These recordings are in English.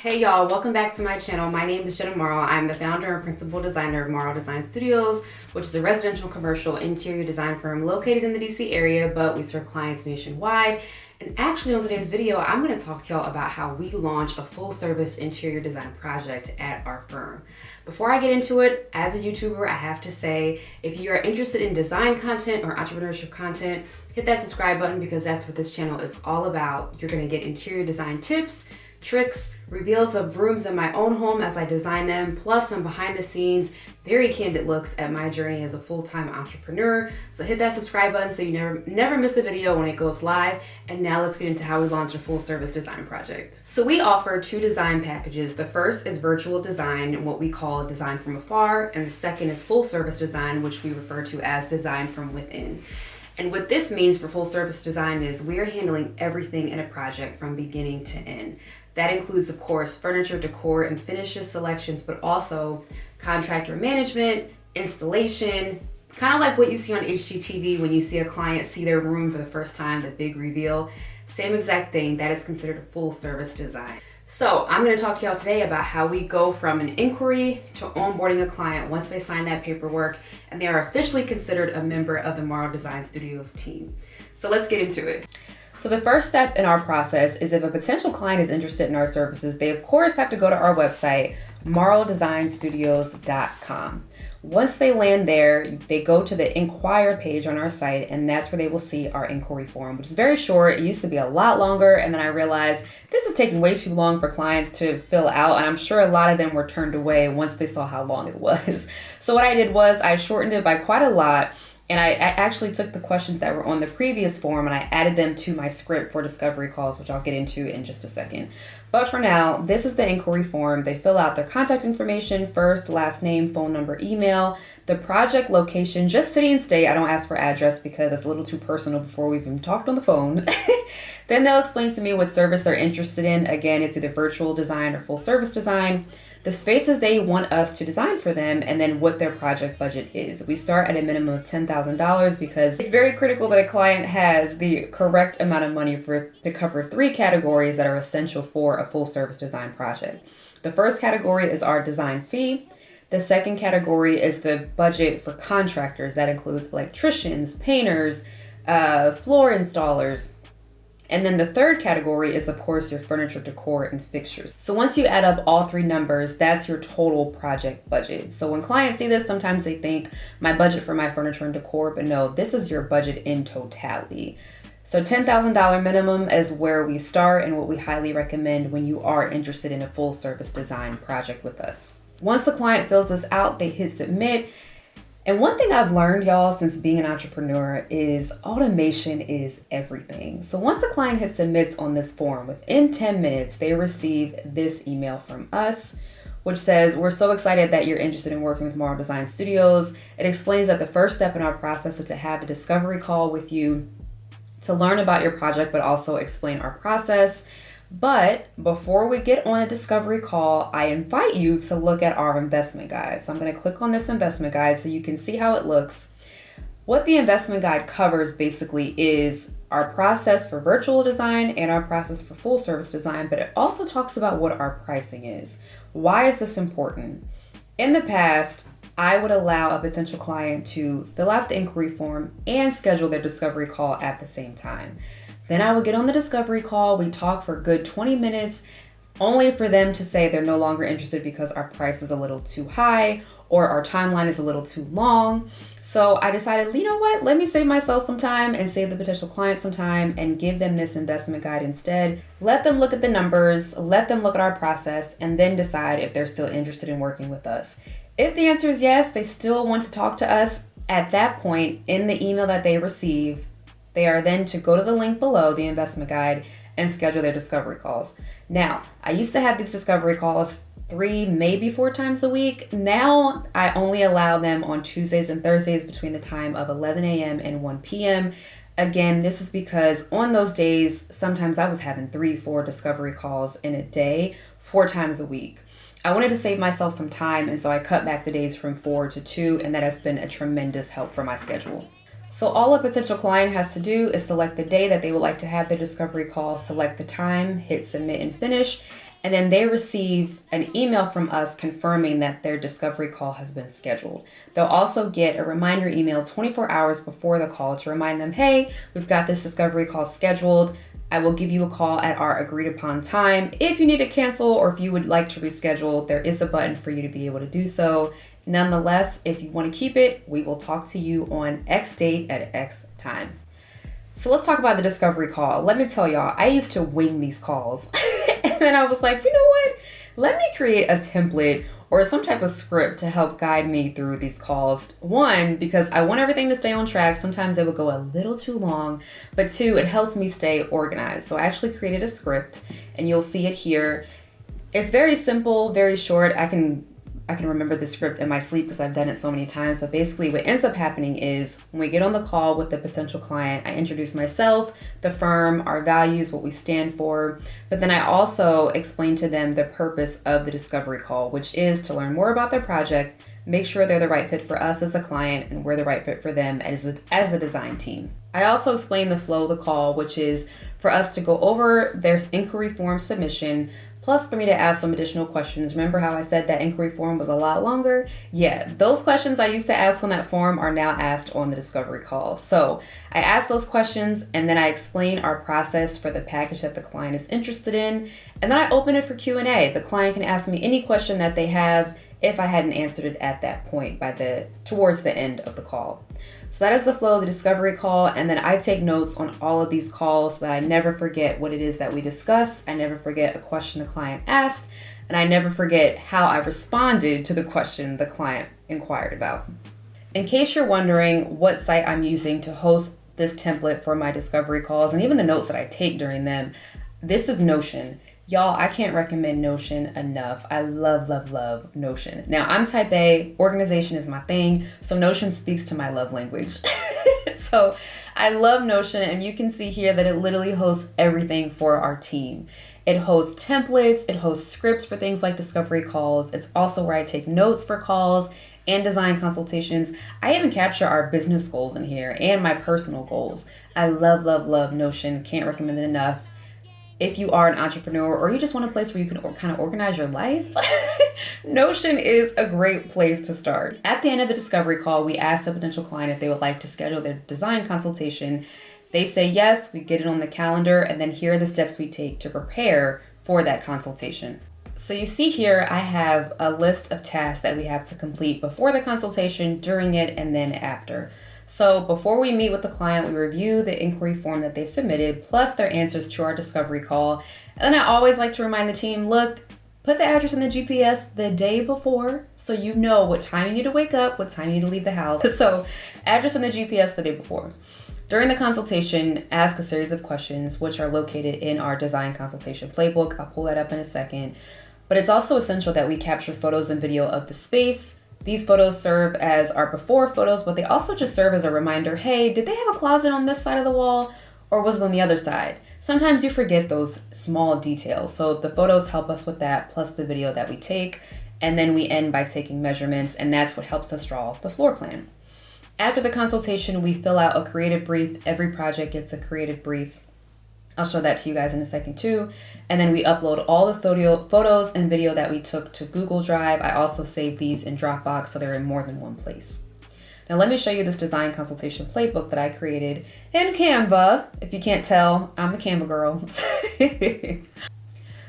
Hey y'all, welcome back to my channel. My name is Jenna Morrow. I'm the founder and principal designer of Morrow Design Studios, which is a residential commercial interior design firm located in the DC area, but we serve clients nationwide. And actually on today's video, I'm going to talk to y'all about how we launch a full service interior design project at our firm. Before I get into it, as a YouTuber, I have to say, if you are interested in design content or entrepreneurship content, hit that subscribe button because that's what this channel is all about. You're going to get interior design tips, tricks, reveals of rooms in my own home as I design them, plus some behind the scenes, very candid looks at my journey as a full-time entrepreneur. So hit that subscribe button so you never miss a video when it goes live. And now let's get into how we launch a full service design project. So we offer two design packages. The first is virtual design, what we call design from afar, and the second is full service design, which we refer to as design from within. And what this means for full service design is we're handling everything in a project from beginning to end. That includes, of course, furniture, decor, and finishes selections, but also contractor management, installation, kind of like what you see on HGTV when you see a client see their room for the first time, the big reveal. Same exact thing, that is considered a full service design. So I'm going to talk to y'all today about how we go from an inquiry to onboarding a client once they sign that paperwork and they are officially considered a member of the Morrow Design Studios team. So let's get into it. So the first step in our process is if a potential client is interested in our services, they of course have to go to our website, morrowdesignstudios.com. Once they land there, they go to the inquire page on our site, and that's where they will see our inquiry form, which is very short. It used to be a lot longer, and then I realized this is taking way too long for clients to fill out, and I'm sure a lot of them were turned away once they saw how long it was. So what I did was I shortened it by quite a lot. And I actually took the questions that were on the previous form and I added them to my script for discovery calls, which I'll get into in just a second. But for now, this is the inquiry form. They fill out their contact information, first, last name, phone number, email, the project location, just city and state. I don't ask for address because it's a little too personal before we've even talked on the phone. Then they'll explain to me what service they're interested in. Again, it's either virtual design or full service design, the spaces they want us to design for them, and then what their project budget is. We start at a minimum of $10,000 because it's very critical that a client has the correct amount of money to cover three categories that are essential for a full service design project. The first category is our design fee. The second category is the budget for contractors. That includes electricians, painters, floor installers. And then the third category is, of course, your furniture, decor, and fixtures. So once you add up all three numbers, that's your total project budget. So when clients see this, sometimes they think my budget for my furniture and decor, but no, this is your budget in totality. So $10,000 minimum is where we start and what we highly recommend when you are interested in a full service design project with us. Once the client fills this out, they hit submit. And one thing I've learned, y'all, since being an entrepreneur is automation is everything. So once a client hit submits on this form, within 10 minutes, they receive this email from us, which says, "We're so excited that you're interested in working with Morrow Design Studios." It explains that the first step in our process is to have a discovery call with you to learn about your project, but also explain our process. But before we get on a discovery call, I invite you to look at our investment guide. So I'm going to click on this investment guide so you can see how it looks. What the investment guide covers basically is our process for virtual design and our process for full service design, but it also talks about what our pricing is. Why is this important? In the past, I would allow a potential client to fill out the inquiry form and schedule their discovery call at the same time. Then I would get on the discovery call, we talk for a good 20 minutes, only for them to say they're no longer interested because our price is a little too high or our timeline is a little too long. So I decided, you know what, let me save myself some time and save the potential client some time and give them this investment guide instead. Let them look at the numbers, let them look at our process, and then decide if they're still interested in working with us. If the answer is yes, they still want to talk to us, at that point in the email that they receive, they are then to go to the link below, the investment guide, and schedule their discovery calls. Now, I used to have these discovery calls 3, maybe 4 times a week. Now, I only allow them on Tuesdays and Thursdays between the time of 11 a.m. and 1 p.m. Again, this is because on those days, sometimes I was having 3-4 discovery calls in a day, 4 times a week. I wanted to save myself some time, and so I cut back the days from 4 to 2, and that has been a tremendous help for my schedule. So all a potential client has to do is select the day that they would like to have their discovery call, select the time, hit submit and finish, and then they receive an email from us confirming that their discovery call has been scheduled. They'll also get a reminder email 24 hours before the call to remind them, hey, we've got this discovery call scheduled. I will give you a call at our agreed upon time. If you need to cancel or if you would like to reschedule, there is a button for you to be able to do so. Nonetheless, if you want to keep it, we will talk to you on X date at X time. So let's talk about the discovery call. Let me tell y'all, I used to wing these calls. And then I was like, you know what? Let me create a template or some type of script to help guide me through these calls. One, because I want everything to stay on track. Sometimes they would go a little too long. But two, it helps me stay organized. So I actually created a script and you'll see it here. It's very simple, very short. I can remember the script in my sleep because I've done it so many times. But basically what ends up happening is when we get on the call with the potential client, I introduce myself, the firm, our values, what we stand for. But then I also explain to them the purpose of the discovery call, which is to learn more about their project, make sure they're the right fit for us as a client, and we're the right fit for them as a design team. I also explain the flow of the call, which is for us to go over their inquiry form submission, plus for me to ask some additional questions. Remember how I said that inquiry form was a lot longer? Yeah, those questions I used to ask on that form are now asked on the discovery call. So I ask those questions and then I explain our process for the package that the client is interested in. And then I open it for Q&A. The client can ask me any question that they have if I hadn't answered it at that point towards the end of the call. So that is the flow of the discovery call, and then I take notes on all of these calls so that I never forget what it is that we discuss. I never forget a question the client asked, and I never forget how I responded to the question the client inquired about. In case you're wondering what site I'm using to host this template for my discovery calls and even the notes that I take during them, this is Notion. Y'all, I can't recommend Notion enough. I love, love, love Notion. Now, I'm type A, organization is my thing, so Notion speaks to my love language. So I love Notion, and you can see here that it literally hosts everything for our team. It hosts templates, it hosts scripts for things like discovery calls. It's also where I take notes for calls and design consultations. I even capture our business goals in here and my personal goals. I love, love, love Notion. Can't recommend it enough. If you are an entrepreneur or you just want a place where you can kind of organize your life, Notion is a great place to start. At the end of the discovery call, we ask the potential client if they would like to schedule their design consultation. They say yes, we get it on the calendar, and then here are the steps we take to prepare for that consultation. So you see here, I have a list of tasks that we have to complete before the consultation, during it, and then after. So before we meet with the client, we review the inquiry form that they submitted, plus their answers to our discovery call. And then I always like to remind the team, look, put the address in the GPS the day before so you know what time you need to wake up, what time you need to leave the house. So address in the GPS the day before. During the consultation, ask a series of questions, which are located in our design consultation playbook. I'll pull that up in a second. But it's also essential that we capture photos and video of the space. These photos serve as our before photos, but they also just serve as a reminder, hey, did they have a closet on this side of the wall or was it on the other side? Sometimes you forget those small details. So the photos help us with that, plus the video that we take. And then we end by taking measurements, and that's what helps us draw the floor plan. After the consultation, we fill out a creative brief. Every project gets a creative brief. I'll show that to you guys in a second too. And then we upload all the photos and video that we took to Google Drive. I also save these in Dropbox so they're in more than one place. Now let me show you this design consultation playbook that I created in Canva. If you can't tell, I'm a Canva girl.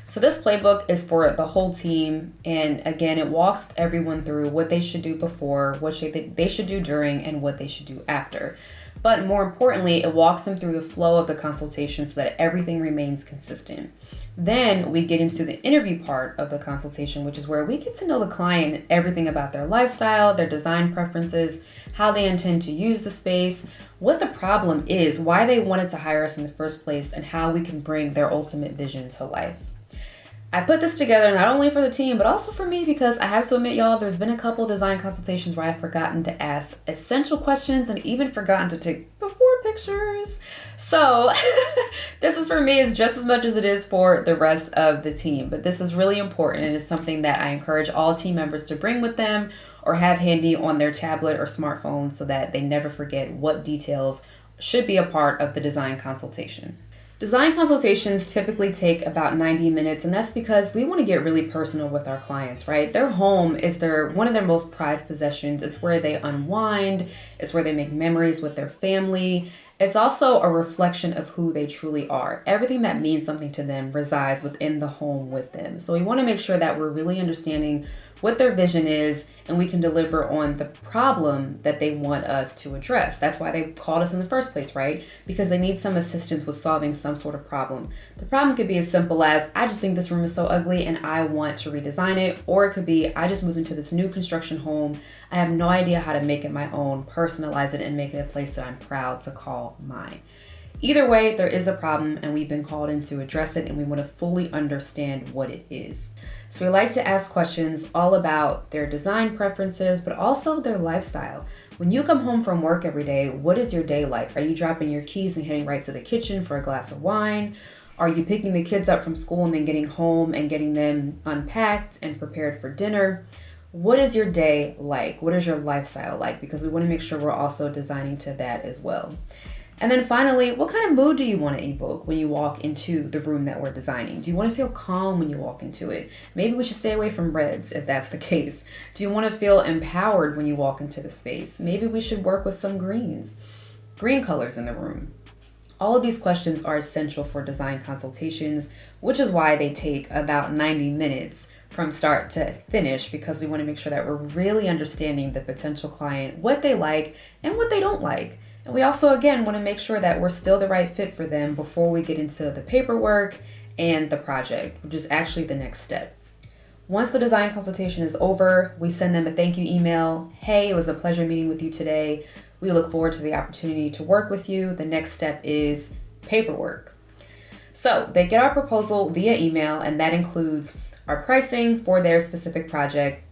So this playbook is for the whole team. And again, it walks everyone through what they should do before, what they should do during, and what they should do after. But more importantly, it walks them through the flow of the consultation so that everything remains consistent. Then we get into the interview part of the consultation, which is where we get to know the client and everything about their lifestyle, their design preferences, how they intend to use the space, what the problem is, why they wanted to hire us in the first place, and how we can bring their ultimate vision to life. I put this together not only for the team, but also for me, because I have to admit, y'all, there's been a couple design consultations where I've forgotten to ask essential questions and even forgotten to take before pictures. So this is for me is just as much as it is for the rest of the team. But this is really important and is something that I encourage all team members to bring with them or have handy on their tablet or smartphone so that they never forget what details should be a part of the design consultation. Design consultations typically take about 90 minutes, and that's because we want to get really personal with our clients, right? Their home is one of their most prized possessions. It's where they unwind, it's where they make memories with their family. It's also a reflection of who they truly are. Everything that means something to them resides within the home with them. So we want to make sure that we're really understanding what their vision is, and we can deliver on the problem that they want us to address. That's why they called us in the first place, right? Because they need some assistance with solving some sort of problem. The problem could be as simple as, I just think this room is so ugly and I want to redesign it. Or it could be, I just moved into this new construction home. I have no idea how to make it my own, personalize it, and make it a place that I'm proud to call mine. Either way, there is a problem and we've been called in to address it, and we want to fully understand what it is. So we like to ask questions all about their design preferences, but also their lifestyle. When you come home from work every day, what is your day like? Are you dropping your keys and heading right to the kitchen for a glass of wine? Are you picking the kids up from school and then getting home and getting them unpacked and prepared for dinner? What is your day like? What is your lifestyle like? Because we want to make sure we're also designing to that as well. And then finally, what kind of mood do you want to evoke when you walk into the room that we're designing? Do you want to feel calm when you walk into it? Maybe we should stay away from reds if that's the case. Do you want to feel empowered when you walk into the space? Maybe we should work with some green colors in the room. All of these questions are essential for design consultations, which is why they take about 90 minutes from start to finish, because we want to make sure that we're really understanding the potential client, what they like and what they don't like. And we also, again, want to make sure that we're still the right fit for them before we get into the paperwork and the project, which is actually the next step. Once the design consultation is over, we send them a thank you email. Hey, it was a pleasure meeting with you today. We look forward to the opportunity to work with you. The next step is paperwork. So they get our proposal via email, and that includes our pricing for their specific project,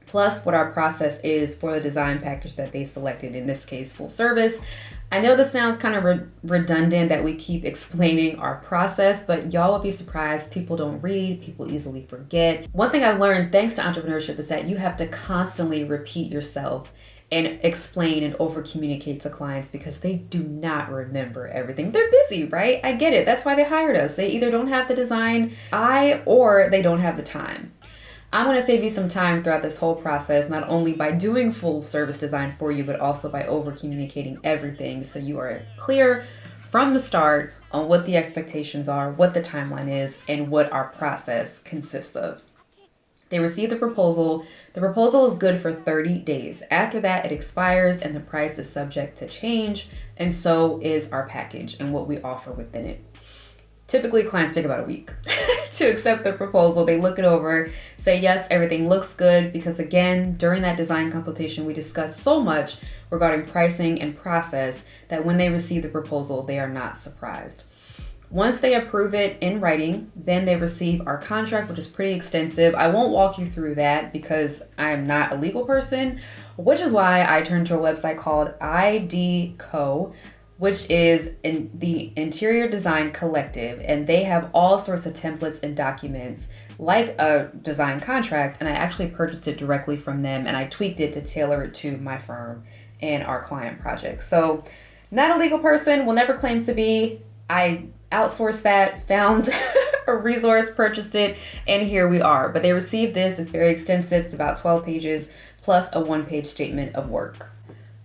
plus what our process is for the design package that they selected, in this case, full service. I know this sounds kind of redundant that we keep explaining our process, but y'all will be surprised. People don't read, people easily forget. One thing I've learned thanks to entrepreneurship is that you have to constantly repeat yourself and explain and over communicate to clients, because they do not remember everything. They're busy, right? I get it. That's why they hired us. They either don't have the design eye or they don't have the time. I want to save you some time throughout this whole process, not only by doing full service design for you, but also by over communicating everything, so you are clear from the start on what the expectations are, what the timeline is, and what our process consists of. They receive the proposal. The proposal is good for 30 days. After that, it expires and the price is subject to change, and so is our package and what we offer within it. Typically, clients take about a week to accept the proposal. They look it over, say, yes, everything looks good, because again, during that design consultation, we discuss so much regarding pricing and process that when they receive the proposal, they are not surprised. Once they approve it in writing, then they receive our contract, which is pretty extensive. I won't walk you through that because I am not a legal person, which is why I turned to a website called IDCO, which is in the Interior Design Collective, and they have all sorts of templates and documents like a design contract, and I actually purchased it directly from them, and I tweaked it to tailor it to my firm and our client project. So not a legal person, will never claim to be. I outsourced that, found a resource, purchased it, and here we are. But they received this. It's very extensive. It's about 12 pages plus a 1-page statement of work.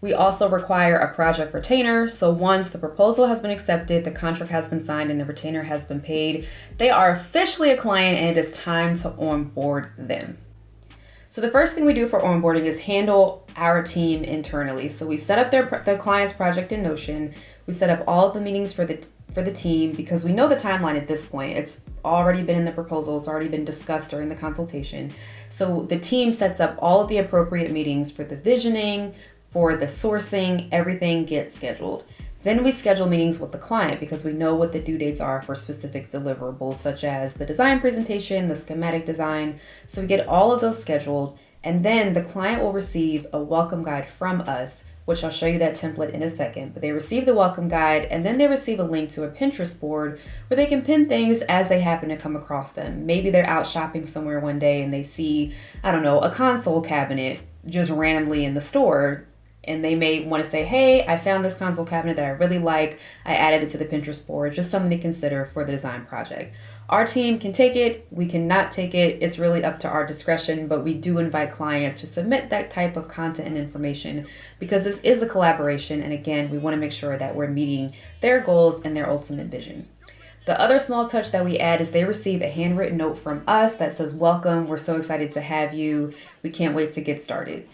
We also require a project retainer. So once the proposal has been accepted, the contract has been signed, and the retainer has been paid, they are officially a client, and it is time to onboard them. So the first thing we do for onboarding is handle our team internally. So we set up the client's project in Notion. We set up all of the meetings for the team, because we know the timeline at this point. It's already been in the proposal. It's already been discussed during the consultation. So the team sets up all of the appropriate meetings for the visioning, for the sourcing, everything gets scheduled. Then we schedule meetings with the client, because we know what the due dates are for specific deliverables, such as the design presentation, the schematic design. So we get all of those scheduled, and then the client will receive a welcome guide from us, which I'll show you that template in a second. But they receive the welcome guide, and then they receive a link to a Pinterest board where they can pin things as they happen to come across them. Maybe they're out shopping somewhere one day and they see, a console cabinet just randomly in the store, and they may want to say, hey, I found this console cabinet that I really like. I added it to the Pinterest board, just something to consider for the design project. Our team can take it, we cannot take it. It's really up to our discretion, but we do invite clients to submit that type of content and information because this is a collaboration. And again, we want to make sure that we're meeting their goals and their ultimate vision. The other small touch that we add is they receive a handwritten note from us that says, welcome, we're so excited to have you. We can't wait to get started.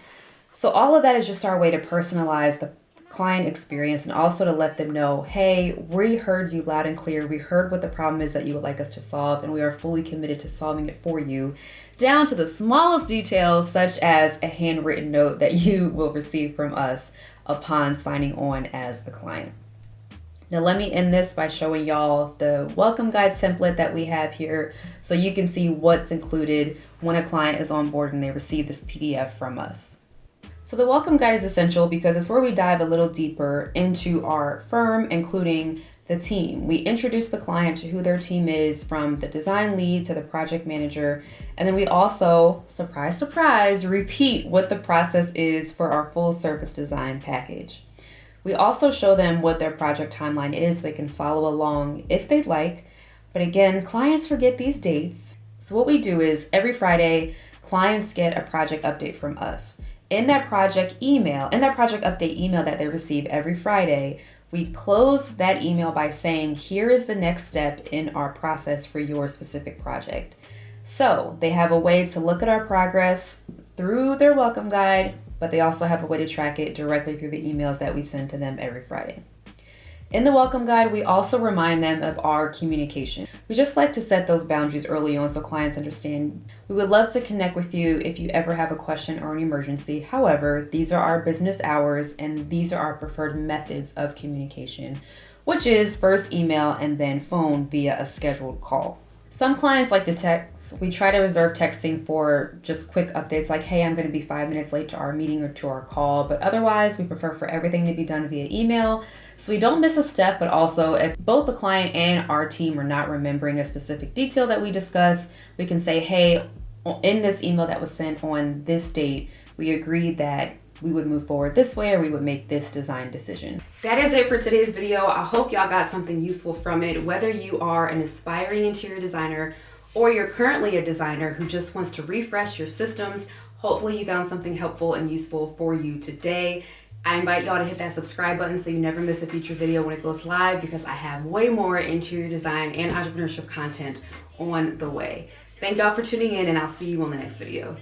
So all of that is just our way to personalize the client experience and also to let them know, hey, we heard you loud and clear. We heard what the problem is that you would like us to solve, and we are fully committed to solving it for you, down to the smallest details, such as a handwritten note that you will receive from us upon signing on as a client. Now let me end this by showing y'all the welcome guide template that we have here so you can see what's included when a client is on board and they receive this PDF from us. So the welcome guide is essential because it's where we dive a little deeper into our firm, including the team. We introduce the client to who their team is, from the design lead to the project manager. And then we also, surprise, surprise, repeat what the process is for our full service design package. We also show them what their project timeline is so they can follow along if they'd like. But again, clients forget these dates. So what we do is every Friday, clients get a project update from us. In that project update email that they receive every Friday, we close that email by saying, here is the next step in our process for your specific project. So they have a way to look at our progress through their welcome guide, but they also have a way to track it directly through the emails that we send to them every Friday. In the welcome guide, we also remind them of our communication. We just like to set those boundaries early on so clients understand. We would love to connect with you if you ever have a question or an emergency. However, these are our business hours and these are our preferred methods of communication, which is first email and then phone via a scheduled call. Some clients like to text. We try to reserve texting for just quick updates like, hey, I'm going to be 5 minutes late to our meeting or to our call. But otherwise, we prefer for everything to be done via email so we don't miss a step. But also, if both the client and our team are not remembering a specific detail that we discuss, we can say, hey, in this email that was sent on this date, we agreed that we would move forward this way or we would make this design decision. That is it for today's video. I hope y'all got something useful from it, whether you are an aspiring interior designer or you're currently a designer who just wants to refresh your systems. Hopefully you found something helpful and useful for you today. I invite y'all to hit that subscribe button so you never miss a future video when it goes live, because I have way more interior design and entrepreneurship content on the way. Thank y'all for tuning in, and I'll see you on the next video.